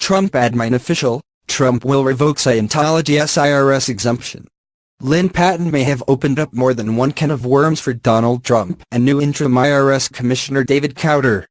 Trump admin official, Trump will revoke Scientology's IRS exemption. Lynn Patton may have opened up more than one can of worms for Donald Trump and new interim IRS Commissioner David Cowder.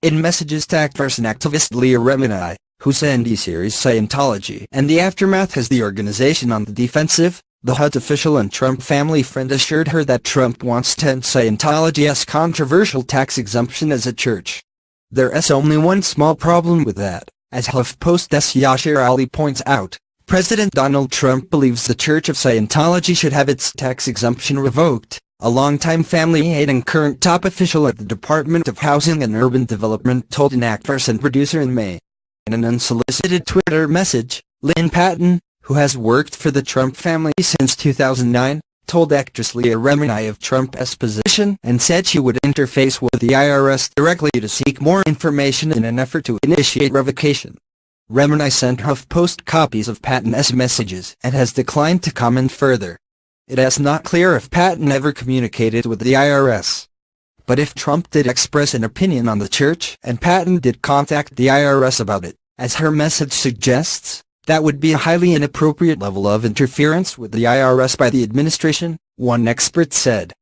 In messages to actress and activist Leah Remini, whose ND series Scientology and the aftermath has the organization on the defensive, the HUD official and Trump family friend assured her that Trump wants to end Scientology's controversial tax exemption as a church. There's only one small problem with that, as HuffPost's Yashir Ali points out. President Donald Trump believes the Church of Scientology should have its tax exemption revoked, a longtime family aide and current top official at the Department of Housing and Urban Development told an actress and producer in May. In an unsolicited Twitter message, Lynn Patton, who has worked for the Trump family since 2009, told actress Leah Remini of Trump's position and said she would interface with the IRS directly to seek more information in an effort to initiate revocation. Remini sent HuffPost copies of Patton's messages and has declined to comment further. It is not clear if Patton ever communicated with the IRS. But if Trump did express an opinion on the church and Patton did contact the IRS about it, as her message suggests, that would be a highly inappropriate level of interference with the IRS by the administration, one expert said.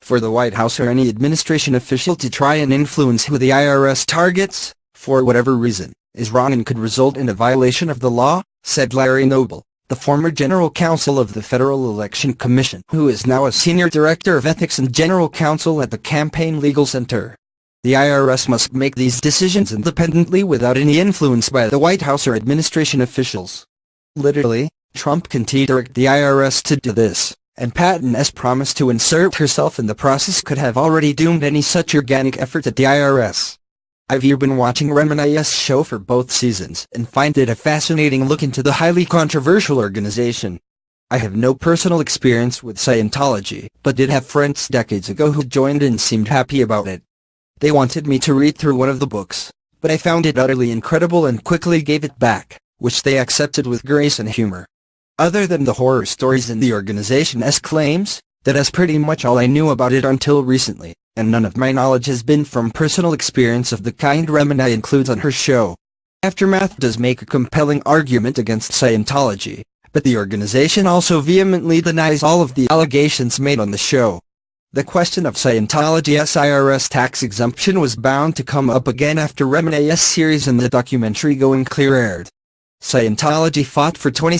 For the White House or any administration official to try and influence who the IRS targets, for whatever reason, is wrong and could result in a violation of the law, said Larry Noble, the former general counsel of the Federal Election Commission, who is now a senior director of ethics and general counsel at the Campaign Legal Center. The IRS must make these decisions independently without any influence by the White House or administration officials. Literally, Trump can direct the IRS to do this, and Patton's promise to insert herself in the process could have already doomed any such organic effort at the IRS. I've been watching Remini's show for both seasons and find it a fascinating look into the highly controversial organization. I have no personal experience with Scientology, but did have friends decades ago who joined and seemed happy about it. They wanted me to read through one of the books, but I found it utterly incredible and quickly gave it back, which they accepted with grace and humor. Other than the horror stories in the organization's claims, that is pretty much all I knew about it until recently, and none of my knowledge has been from personal experience of the kind Remini includes on her show. Aftermath does make a compelling argument against Scientology, but the organization also vehemently denies all of the allegations made on the show. The question of Scientology's IRS tax exemption was bound to come up again after Remini's series in the documentary Going Clear aired. Scientology fought for 20